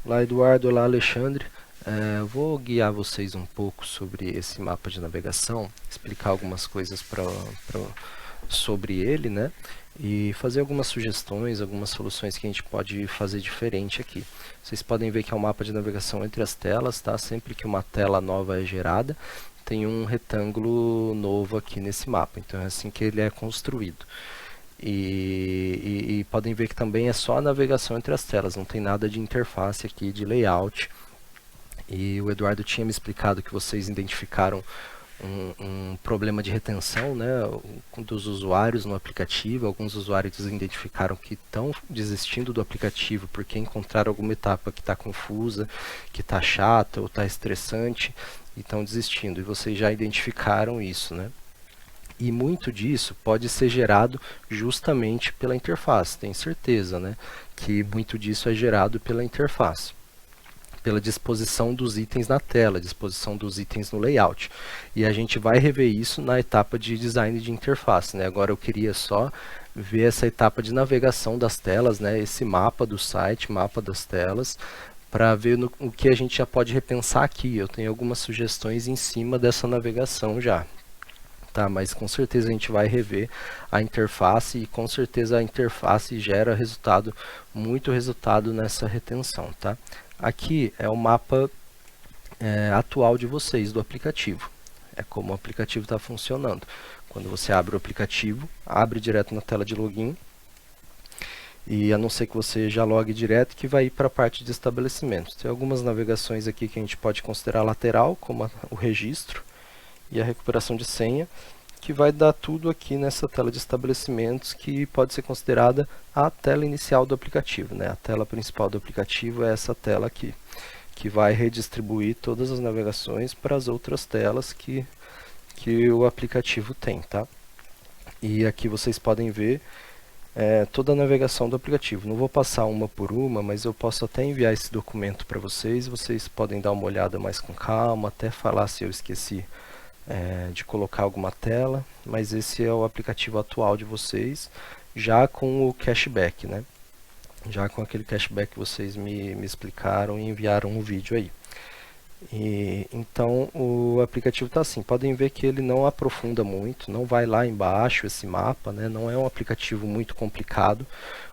Olá Eduardo, olá Alexandre. Vou guiar vocês um pouco sobre esse mapa de navegação, explicar algumas coisas sobre ele, né? E fazer algumas sugestões, algumas soluções que a gente pode fazer diferente aqui. Vocês podem ver que é um mapa de navegação entre as telas, tá? Sempre que uma tela nova é gerada, tem um retângulo novo aqui nesse mapa. Então é assim que ele é construído. E podem ver que também é só a navegação entre as telas, não tem nada de interface aqui, de layout. E o Eduardo tinha me explicado que vocês identificaram um problema de retenção, né, dos usuários no aplicativo. Alguns usuários identificaram que estão desistindo do aplicativo porque encontraram alguma etapa que está confusa, que está chata ou está estressante e estão desistindo. E vocês já identificaram isso, né? E muito disso pode ser gerado justamente pela interface, tenho certeza, né? Que muito disso é gerado pela interface, pela disposição dos itens na tela, disposição dos itens no layout. E a gente vai rever isso na etapa de design de interface, né? Agora eu queria só ver essa etapa de navegação das telas, né? Esse mapa do site, mapa das telas, para ver o que a gente já pode repensar aqui. Eu tenho algumas sugestões em cima dessa navegação já. Tá, mas com certeza a gente vai rever a interface e com certeza a interface gera resultado, muito resultado nessa retenção, tá? Aqui é o mapa atual de vocês do aplicativo, é como o aplicativo está funcionando. Quando você abre o aplicativo, abre direto na tela de login e a não ser que você já logue direto, que vai ir para a parte de estabelecimentos. Tem algumas navegações aqui que a gente pode considerar lateral, como o registro e a recuperação de senha, que vai dar tudo aqui nessa tela de estabelecimentos, que pode ser considerada a tela inicial do aplicativo, né? A tela principal do aplicativo é essa tela aqui, que vai redistribuir todas as navegações para as outras telas que o aplicativo tem, tá? E aqui vocês podem ver toda a navegação do aplicativo. Não vou passar uma por uma, mas eu posso até enviar esse documento para vocês. Vocês podem dar uma olhada mais com calma, até falar se eu esqueci de colocar alguma tela, mas esse é o aplicativo atual de vocês, já com o cashback, né? Já com aquele cashback que vocês me explicaram e enviaram um vídeo aí. Então o aplicativo está assim, podem ver que ele não aprofunda muito, não vai lá embaixo esse mapa, né? Não é um aplicativo muito complicado,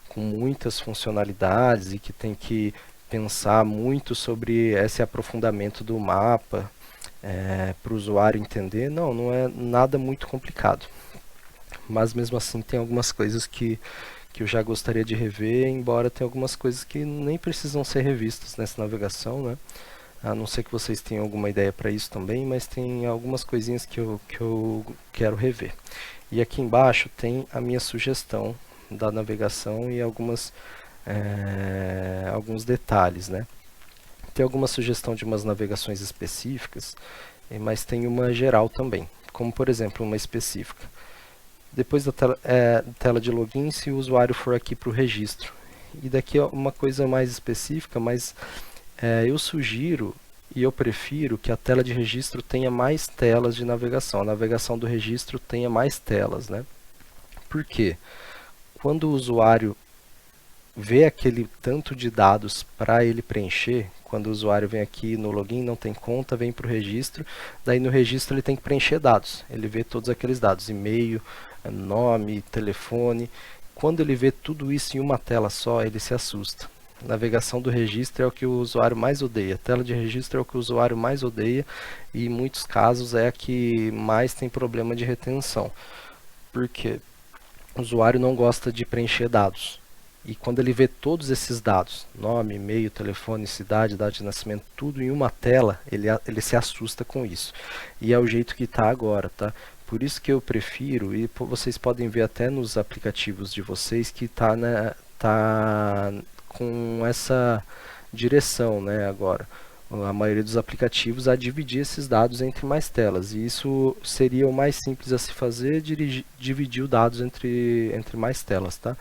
com muitas funcionalidades e que tem que pensar muito sobre esse aprofundamento do mapa, para o usuário entender. Não é nada muito complicado, mas mesmo assim tem algumas coisas que eu já gostaria de rever, embora tenha algumas coisas que nem precisam ser revistas nessa navegação, né? A não ser que vocês tenham alguma ideia para isso também, mas tem algumas coisinhas que eu quero rever. E aqui embaixo tem a minha sugestão da navegação e alguns detalhes, né? Tem alguma sugestão de umas navegações específicas, mas tem uma geral também, como por exemplo uma específica. Depois da tela de login, se o usuário for aqui para o registro. E daqui é uma coisa mais específica, mas eu sugiro e eu prefiro que a tela de registro tenha mais telas de navegação. A navegação do registro tenha mais telas, né? Por quê? Quando o usuário vê aquele tanto de dados para ele preencher, quando o usuário vem aqui no login, não tem conta, vem para o registro, daí no registro ele tem que preencher dados, ele vê todos aqueles dados, e-mail, nome, telefone. Quando ele vê tudo isso em uma tela só, ele se assusta. A navegação do registro é o que o usuário mais odeia, a tela de registro é o que o usuário mais odeia e em muitos casos é a que mais tem problema de retenção, porque o usuário não gosta de preencher dados. E quando ele vê todos esses dados, nome, e-mail, telefone, cidade, data de nascimento, tudo em uma tela, ele se assusta com isso. E é o jeito que está agora, tá? Por isso que eu prefiro, e vocês podem ver até nos aplicativos de vocês, que tá com essa direção, né, agora. A maioria dos aplicativos a dividir esses dados entre mais telas. E isso seria o mais simples a se fazer, dividir os dados entre mais telas, tá?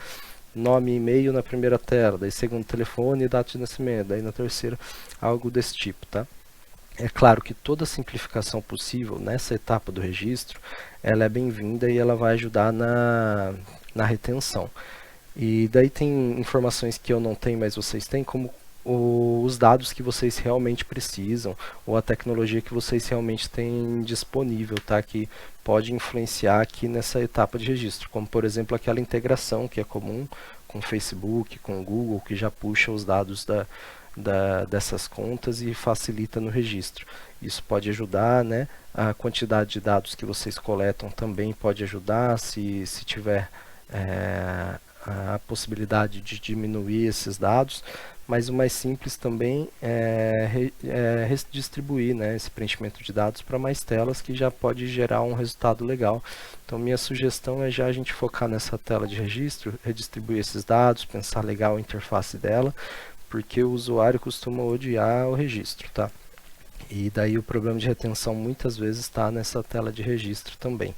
Nome e e-mail na primeira tela, daí segundo telefone e data de nascimento, daí na terceira algo desse tipo, tá? É claro que toda simplificação possível nessa etapa do registro, ela é bem-vinda e ela vai ajudar na retenção. E daí tem informações que eu não tenho, mas vocês têm, como os dados que vocês realmente precisam, ou a tecnologia que vocês realmente têm disponível, tá? Que pode influenciar aqui nessa etapa de registro, como por exemplo aquela integração que é comum com o Facebook, com o Google, que já puxa os dados dessas contas e facilita no registro. Isso pode ajudar, né? A quantidade de dados que vocês coletam também pode ajudar, se tiver a possibilidade de diminuir esses dados, mas o mais simples também é redistribuir, né, esse preenchimento de dados para mais telas, que já pode gerar um resultado legal. Então minha sugestão é já a gente focar nessa tela de registro, redistribuir esses dados, pensar legal a interface dela, porque o usuário costuma odiar o registro, tá? E daí o problema de retenção muitas vezes está nessa tela de registro também.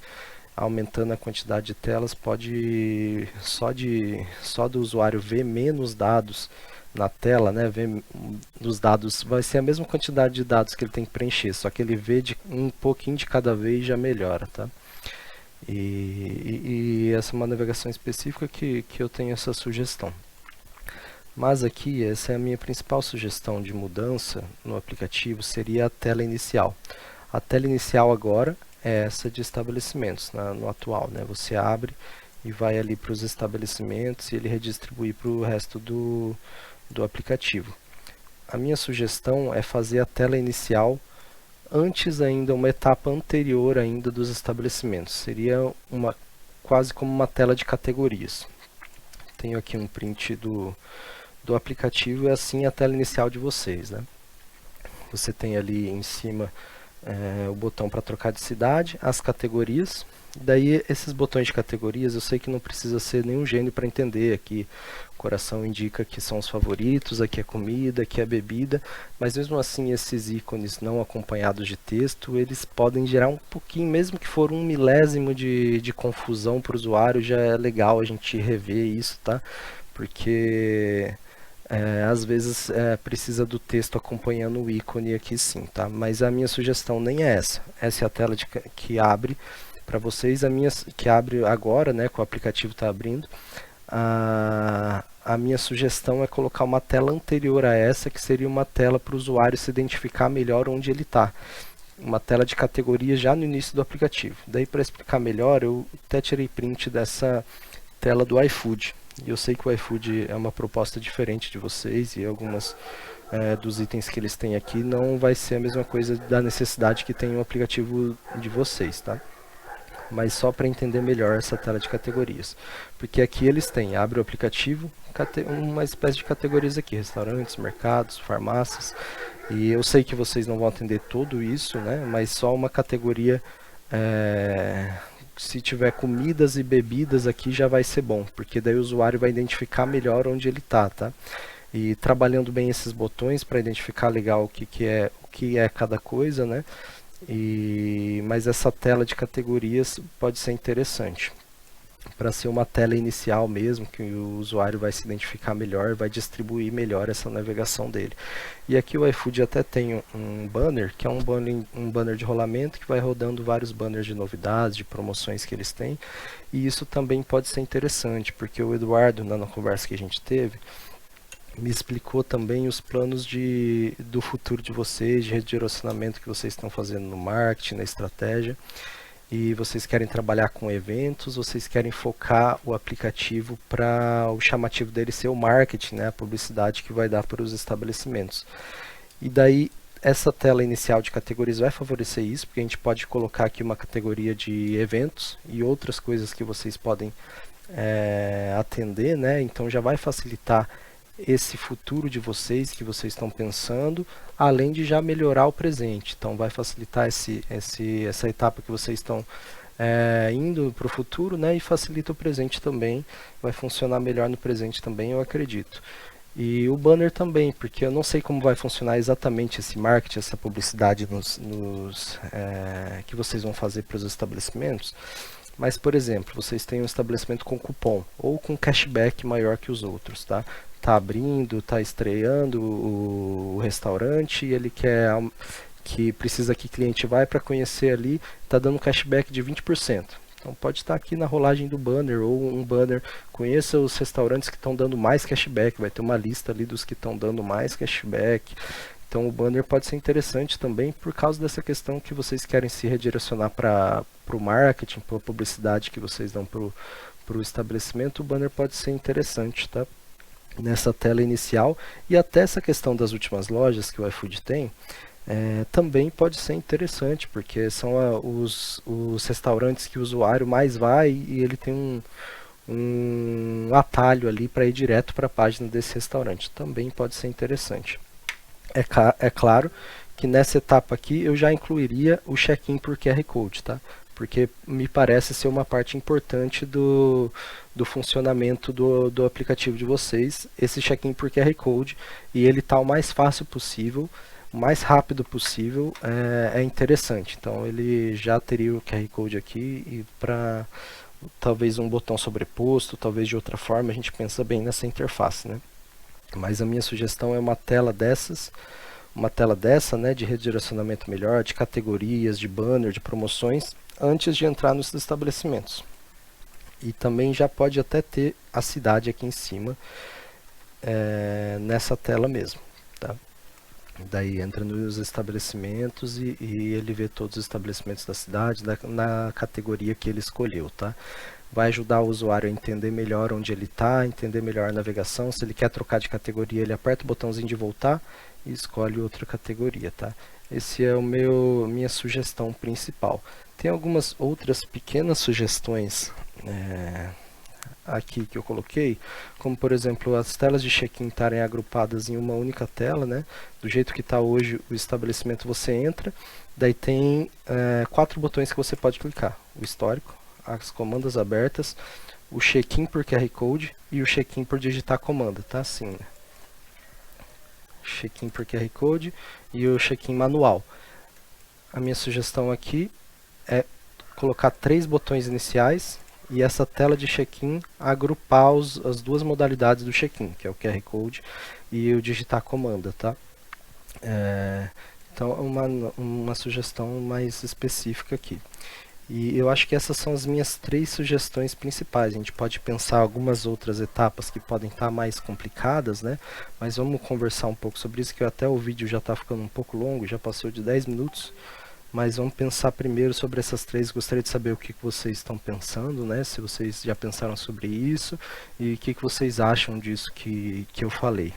Aumentando a quantidade de telas, pode só do usuário ver menos dados na tela, né, ver os dados, vai ser a mesma quantidade de dados que ele tem que preencher, só que ele vê um pouquinho de cada vez, já melhora, tá? E essa é uma navegação específica que eu tenho essa sugestão. Mas aqui, essa é a minha principal sugestão de mudança no aplicativo, seria a tela inicial. A tela inicial agora é essa de estabelecimentos, no atual, né? Você abre e vai ali para os estabelecimentos e ele redistribui para o resto do aplicativo. A minha sugestão é fazer a tela inicial antes ainda, uma etapa anterior ainda dos estabelecimentos. Seria quase como uma tela de categorias. Tenho aqui um print do aplicativo, é assim a tela inicial de vocês, né? Você tem ali em cima o botão para trocar de cidade, as categorias. Daí esses botões de categorias, eu sei que não precisa ser nenhum gênio para entender. Aqui o coração indica que são os favoritos, aqui é comida, aqui é bebida, mas mesmo assim esses ícones não acompanhados de texto, eles podem gerar um pouquinho, mesmo que for um milésimo de confusão para o usuário, já é legal a gente rever isso, tá? Porque às vezes precisa do texto acompanhando o ícone aqui sim, tá? Mas a minha sugestão nem é essa. Essa é a tela que abre para vocês, que abre agora, né, que o aplicativo está abrindo. A minha sugestão é colocar uma tela anterior a essa, que seria uma tela para o usuário se identificar melhor onde ele está. Uma tela de categorias já no início do aplicativo. Daí, para explicar melhor, eu até tirei print dessa tela do iFood. E eu sei que o iFood é uma proposta diferente de vocês e algumas dos itens que eles têm aqui não vai ser a mesma coisa da necessidade que tem o aplicativo de vocês, tá? Mas só para entender melhor essa tela de categorias. Porque aqui eles têm, abre o aplicativo, uma espécie de categorias aqui, restaurantes, mercados, farmácias. E eu sei que vocês não vão atender tudo isso, né? Mas só uma categoria, se tiver comidas e bebidas aqui já vai ser bom, porque daí o usuário vai identificar melhor onde ele está, tá? E trabalhando bem esses botões para identificar legal o que é cada coisa, né? Mas essa tela de categorias pode ser interessante para ser uma tela inicial mesmo, que o usuário vai se identificar melhor, vai distribuir melhor essa navegação dele. E aqui o iFood até tem um banner, que é um banner de rolamento, que vai rodando vários banners de novidades, de promoções que eles têm, e isso também pode ser interessante, porque o Eduardo, na conversa que a gente teve, me explicou também os planos do futuro de vocês, de redirecionamento que vocês estão fazendo no marketing, na estratégia. E vocês querem trabalhar com eventos, vocês querem focar o aplicativo para o chamativo dele ser o marketing, né, a publicidade que vai dar para os estabelecimentos. E daí essa tela inicial de categorias vai favorecer isso, porque a gente pode colocar aqui uma categoria de eventos e outras coisas que vocês podem atender, né? Então já vai facilitar esse futuro de vocês que vocês estão pensando, além de já melhorar o presente. Então vai facilitar essa etapa que vocês estão indo para o futuro, né? E facilita o presente também, vai funcionar melhor no presente também, eu acredito. E o banner também, porque eu não sei como vai funcionar exatamente esse marketing, essa publicidade que vocês vão fazer para os estabelecimentos. Mas, por exemplo, vocês têm um estabelecimento com cupom ou com cashback maior que os outros, tá? Tá abrindo, tá estreando o restaurante e ele precisa que cliente vai para conhecer ali, tá dando cashback de 20%. Então pode estar aqui na rolagem do banner, ou um banner, conheça os restaurantes que estão dando mais cashback, vai ter uma lista ali dos que estão dando mais cashback. Então o banner pode ser interessante também por causa dessa questão que vocês querem se redirecionar para o marketing, para a publicidade que vocês dão para o estabelecimento, o banner pode ser interessante, tá? Nessa tela inicial. E até essa questão das últimas lojas que o iFood tem, também pode ser interessante, porque são os restaurantes que o usuário mais vai e ele tem um atalho ali para ir direto para a página desse restaurante. Também pode ser interessante. É claro que nessa etapa aqui eu já incluiria o check-in por QR Code, tá? Porque me parece ser uma parte importante do funcionamento do aplicativo de vocês, esse check-in por QR Code, e ele tá o mais fácil possível, o mais rápido possível, é interessante. Então ele já teria o QR Code aqui, e para talvez um botão sobreposto, talvez de outra forma, a gente pensa bem nessa interface, né? Mas a minha sugestão é uma tela dessa, né, de redirecionamento melhor, de categorias, de banner, de promoções, antes de entrar nos estabelecimentos. E também já pode até ter a cidade aqui em cima, nessa tela mesmo, tá? Daí entra nos estabelecimentos e ele vê todos os estabelecimentos da cidade na categoria que ele escolheu, tá? Vai ajudar o usuário a entender melhor onde ele está, entender melhor a navegação. Se ele quer trocar de categoria, ele aperta o botãozinho de voltar e escolhe outra categoria, tá? Esse é minha sugestão principal. Tem algumas outras pequenas sugestões aqui que eu coloquei, como por exemplo as telas de check-in estarem agrupadas em uma única tela, né? Do jeito que está hoje o estabelecimento, você entra, daí tem 4 botões que você pode clicar: o histórico, as comandas abertas, o check-in por QR Code e o check-in por digitar comanda, tá? Assim, check-in por QR Code e o check-in manual. A minha sugestão aqui é colocar 3 botões iniciais e essa tela de check-in agrupar as 2 modalidades do check-in, que é o QR Code e o digitar comanda, tá? Então, uma sugestão mais específica aqui. E eu acho que essas são as minhas 3 sugestões principais. A gente pode pensar algumas outras etapas que podem estar mais complicadas, né? Mas vamos conversar um pouco sobre isso, que até o vídeo já está ficando um pouco longo, já passou de 10 minutos. Mas vamos pensar primeiro sobre essas 3. Gostaria de saber o que vocês estão pensando, né? Se vocês já pensaram sobre isso e o que vocês acham disso que eu falei.